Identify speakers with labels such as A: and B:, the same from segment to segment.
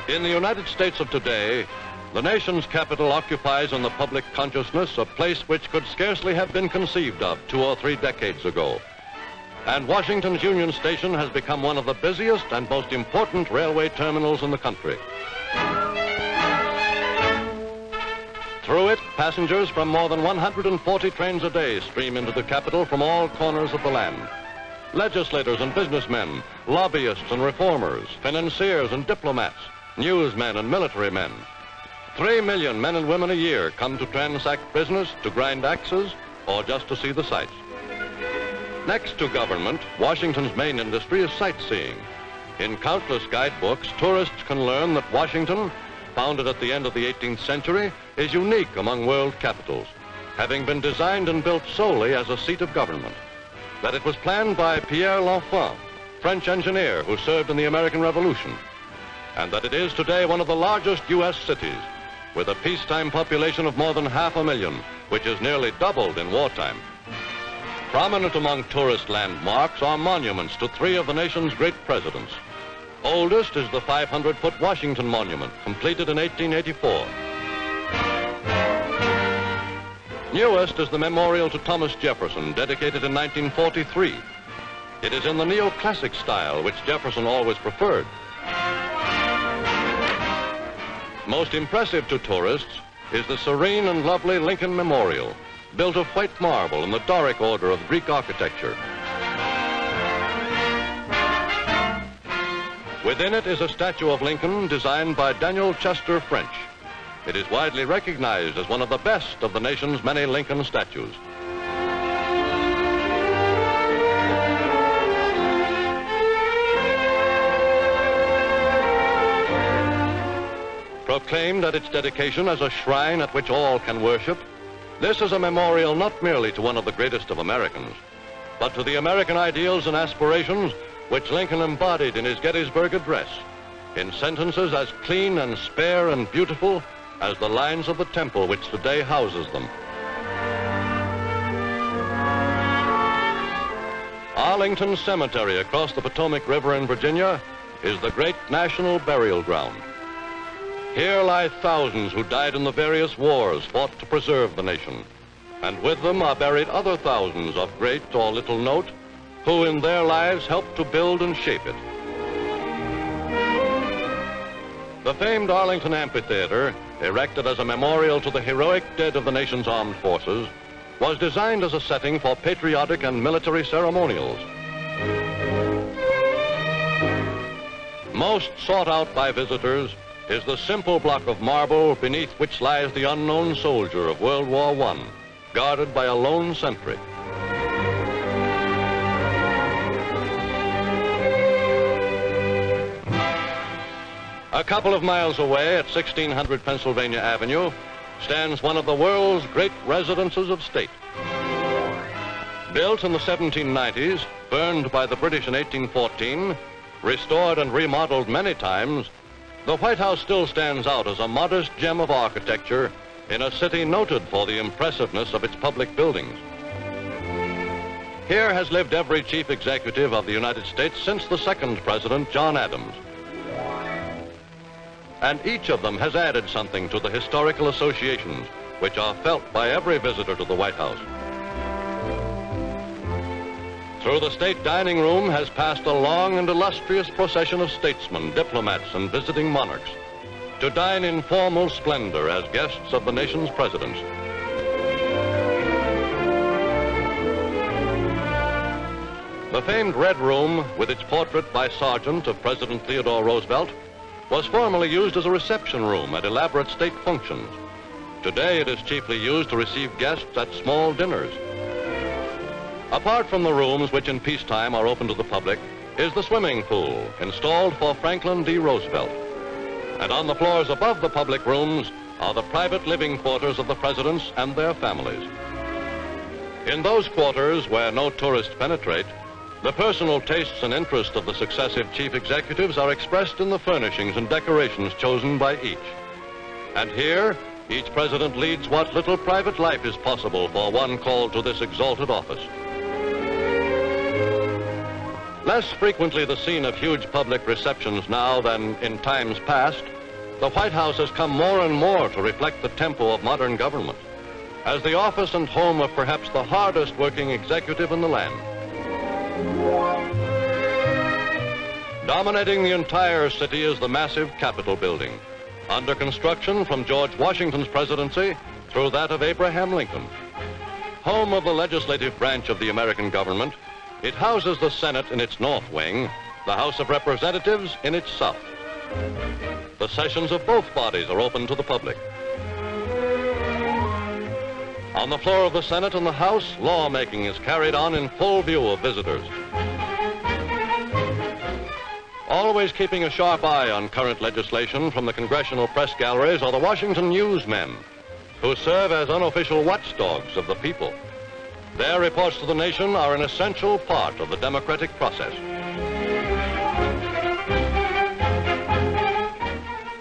A: In the United States of today, the nation's capital occupies in the public consciousness a place which could scarcely have been conceived of 2 or 3 decades ago. And Washington's Union Station has become one of the busiest and most important railway terminals in the country. Through it, passengers from more than 140 trains a day stream into the capital from all corners of the land. Legislators and businessmen, lobbyists and reformers, financiers and diplomats, newsmen and military men. 3 million men and women a year come to transact business, to grind axes, or just to see the sights. Next to government, Washington's main industry is sightseeing. In countless guidebooks, tourists can learn that Washington, founded at the end of the 18th century, is unique among world capitals, having been designed and built solely as a seat of government. That it was planned by Pierre L'Enfant, French engineer who served in the American Revolution, and that it is today one of the largest U.S. cities, with a peacetime population of more than 500,000, which is nearly doubled in wartime. Prominent among tourist landmarks are monuments to 3 of the nation's great presidents. Oldest is the 500-foot Washington Monument, completed in 1884. Newest is the memorial to Thomas Jefferson, dedicated in 1943. It is in the neoclassic style, which Jefferson always preferred. Most impressive to tourists is the serene and lovely Lincoln Memorial, built of white marble in the Doric order of Greek architecture. Within it is a statue of Lincoln designed by Daniel Chester French. It is widely recognized as one of the best of the nation's many Lincoln statues. Proclaimed at its dedication as a shrine at which all can worship, this is a memorial not merely to one of the greatest of Americans, but to the American ideals and aspirations which Lincoln embodied in his Gettysburg Address, in sentences as clean and spare and beautiful as the lines of the temple which today houses them. Arlington Cemetery across the Potomac River in Virginia is the great national burial ground. Here lie thousands who died in the various wars fought to preserve the nation, and with them are buried other thousands of great or little note who in their lives helped to build and shape it. The famed Arlington Amphitheater, erected as a memorial to the heroic dead of the nation's armed forces, was designed as a setting for patriotic and military ceremonials. Most sought out by visitors is the simple block of marble beneath which lies the unknown soldier of World War I, guarded by a lone sentry. A couple of miles away at 1600 Pennsylvania Avenue stands one of the world's great residences of state. Built in the 1790s, burned by the British in 1814, restored and remodeled many times, the White House still stands out as a modest gem of architecture in a city noted for the impressiveness of its public buildings. Here has lived every chief executive of the United States since the second president, John Adams. And each of them has added something to the historical associations which are felt by every visitor to the White House. Through the state dining room has passed a long and illustrious procession of statesmen, diplomats, and visiting monarchs to dine in formal splendor as guests of the nation's presidents. The famed Red Room, with its portrait by Sargent of President Theodore Roosevelt, was formerly used as a reception room at elaborate state functions. Today it is chiefly used to receive guests at small dinners. Apart from the rooms which in peacetime are open to the public is the swimming pool installed for Franklin D. Roosevelt. And on the floors above the public rooms are the private living quarters of the presidents and their families. In those quarters where no tourists penetrate, the personal tastes and interests of the successive chief executives are expressed in the furnishings and decorations chosen by each. And here, each president leads what little private life is possible for one called to this exalted office. Less frequently the scene of huge public receptions now than in times past, The White House has come more and more to reflect the tempo of modern government, as the office and home of perhaps the hardest working executive in the land. Dominating the entire city is the massive Capitol building, under construction from George Washington's presidency through that of Abraham Lincoln. Home of the legislative branch of the American government, it houses the Senate in its north wing, the House of Representatives in its south. The sessions of both bodies are open to the public. On the floor of the Senate and the House, lawmaking is carried on in full view of visitors. Always keeping a sharp eye on current legislation from the congressional press galleries are the Washington newsmen, who serve as unofficial watchdogs of the people. Their reports to the nation are an essential part of the democratic process.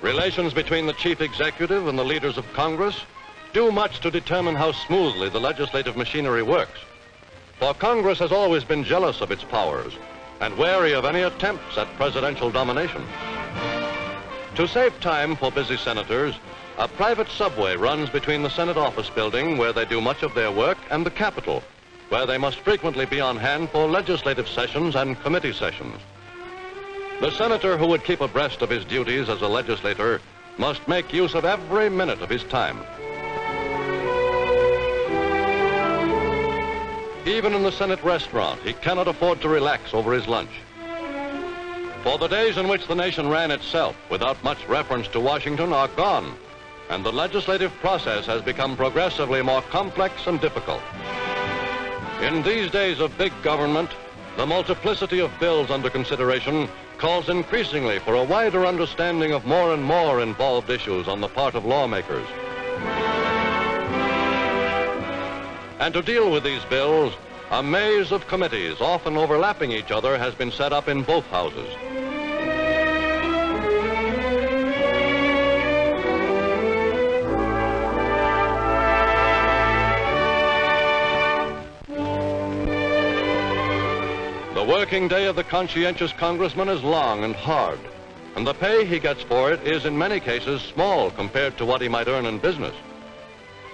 A: Relations between the chief executive and the leaders of Congress do much to determine how smoothly the legislative machinery works. For Congress has always been jealous of its powers and wary of any attempts at presidential domination. To save time for busy senators, a private subway runs between the Senate office building, where they do much of their work, and the Capitol, where they must frequently be on hand for legislative sessions and committee sessions. The senator who would keep abreast of his duties as a legislator must make use of every minute of his time. Even in the Senate restaurant, he cannot afford to relax over his lunch. For the days in which the nation ran itself without much reference to Washington are gone, and the legislative process has become progressively more complex and difficult. In these days of big government, the multiplicity of bills under consideration calls increasingly for a wider understanding of more and more involved issues on the part of lawmakers. And to deal with these bills, a maze of committees, often overlapping each other, has been set up in both houses. The working day of the conscientious congressman is long and hard, and the pay he gets for it is in many cases small compared to what he might earn in business.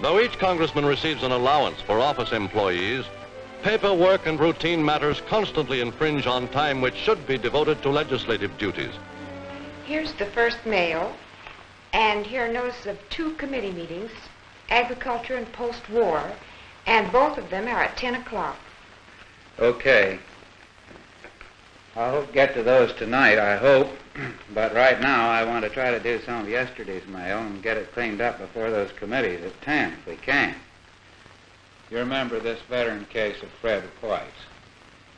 A: Though each congressman receives an allowance for office employees, paperwork and routine matters constantly infringe on time which should be devoted to legislative duties.
B: Here's the first mail, and here are notices of 2 committee meetings, agriculture and post-war, and both of them are at 10 o'clock.
C: Okay. I'll get to those tonight, I hope. But right now, I want to try to do some of yesterday's mail and get it cleaned up before those committees at 10, if we can. You remember this veteran case of Fred White.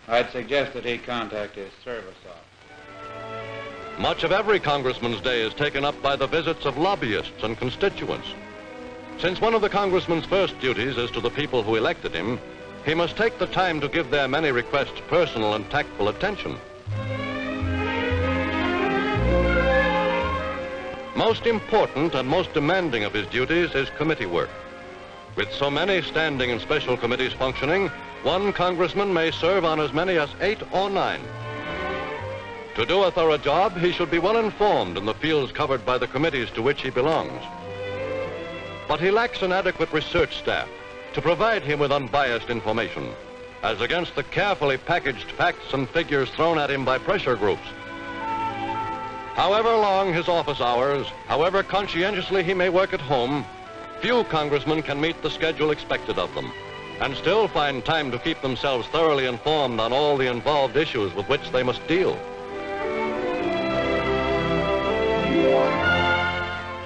C: I'd suggest that he contact his service office.
A: Much of every congressman's day is taken up by the visits of lobbyists and constituents. Since one of the congressman's first duties is to the people who elected him, he must take the time to give their many requests personal and tactful attention. Most important and most demanding of his duties is committee work. With so many standing and special committees functioning, one congressman may serve on as many as 8 or 9. To do a thorough job, he should be well informed in the fields covered by the committees to which he belongs. But he lacks an adequate research staff to provide him with unbiased information, as against the carefully packaged facts and figures thrown at him by pressure groups. However long his office hours, however conscientiously he may work at home, few congressmen can meet the schedule expected of them, and still find time to keep themselves thoroughly informed on all the involved issues with which they must deal.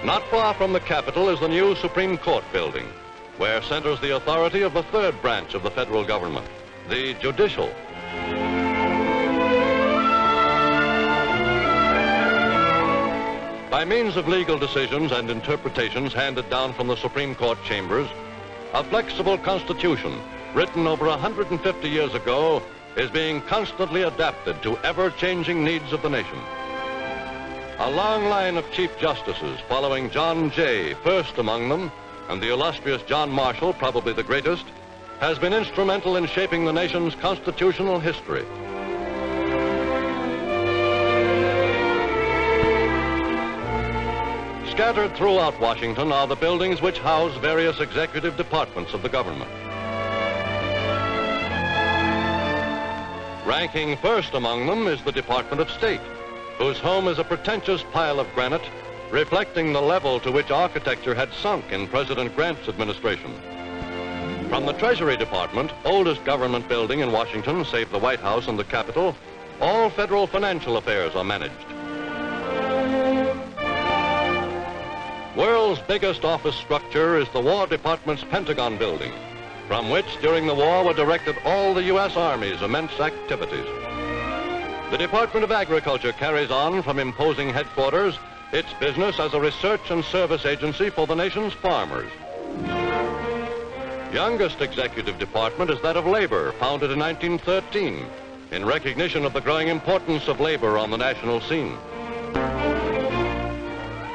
A: Not far from the Capitol is the new Supreme Court building, where centers the authority of the third branch of the federal government, the judicial. By means of legal decisions and interpretations handed down from the Supreme Court chambers, a flexible constitution written over 150 years ago is being constantly adapted to ever-changing needs of the nation. A long line of Chief Justices following John Jay, first among them, and the illustrious John Marshall, probably the greatest, has been instrumental in shaping the nation's constitutional history. Scattered throughout Washington are the buildings which house various executive departments of the government. Ranking first among them is the Department of State, whose home is a pretentious pile of granite reflecting the level to which architecture had sunk in President Grant's administration. From the Treasury Department, oldest government building in Washington, save the White House and the Capitol, all federal financial affairs are managed. World's biggest office structure is the War Department's Pentagon building, from which during the war were directed all the U.S. Army's immense activities. The Department of Agriculture carries on from imposing headquarters its business as a research and service agency for the nation's farmers. Youngest executive department is that of Labor, founded in 1913, in recognition of the growing importance of labor on the national scene.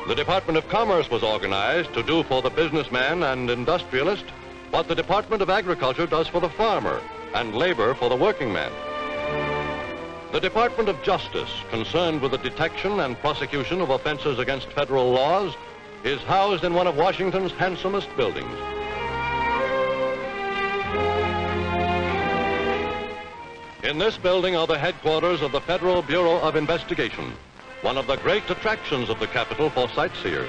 A: The Department of Commerce was organized to do for the businessman and industrialist what the Department of Agriculture does for the farmer and labor for the working man. The Department of Justice, concerned with the detection and prosecution of offenses against federal laws, is housed in one of Washington's handsomest buildings. In this building are the headquarters of the Federal Bureau of Investigation, one of the great attractions of the capital for sightseers.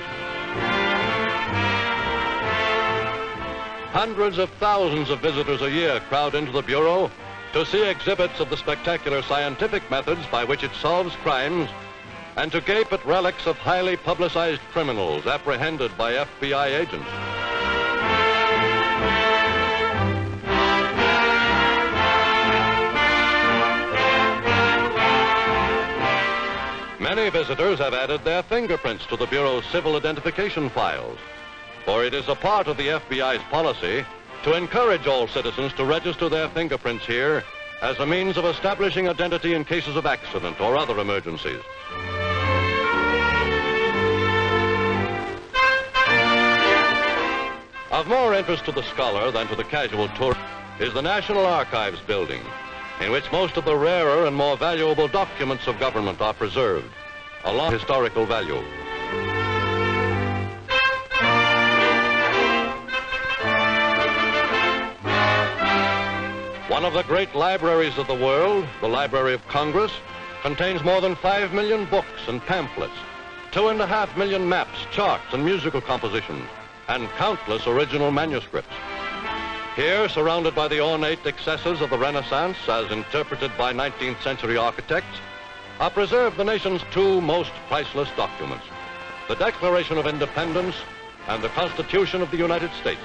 A: Hundreds of thousands of visitors a year crowd into the Bureau to see exhibits of the spectacular scientific methods by which it solves crimes and to gape at relics of highly publicized criminals apprehended by FBI agents. Many visitors have added their fingerprints to the Bureau's civil identification files, for it is a part of the FBI's policy to encourage all citizens to register their fingerprints here as a means of establishing identity in cases of accident or other emergencies. Of more interest to the scholar than to the casual tourist is the National Archives building, in which most of the rarer and more valuable documents of government are preserved, along with historical value. One of the great libraries of the world, the Library of Congress, contains more than 5 million books and pamphlets, 2.5 million maps, charts, and musical compositions, and countless original manuscripts. Here, surrounded by the ornate excesses of the Renaissance as interpreted by 19th century architects, are preserved the nation's two most priceless documents, the Declaration of Independence and the Constitution of the United States.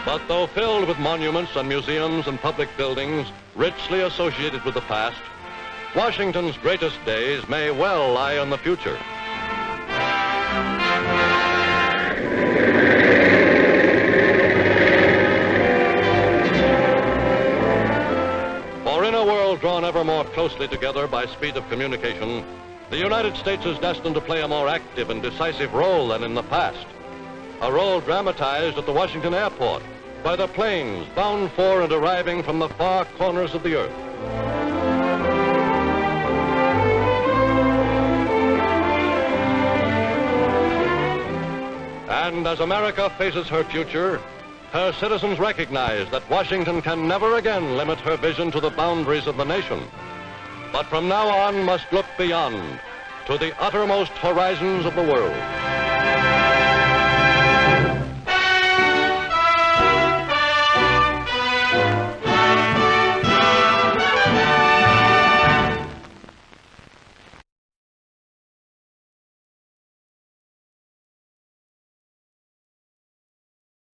A: But though filled with monuments and museums and public buildings richly associated with the past, Washington's greatest days may well lie in the future. For in a world drawn ever more closely together by speed of communication, the United States is destined to play a more active and decisive role than in the past. A role dramatized at the Washington airport by the planes bound for and arriving from the far corners of the earth. And as America faces her future, her citizens recognize that Washington can never again limit her vision to the boundaries of the nation, but from now on must look beyond to the uttermost horizons of the world.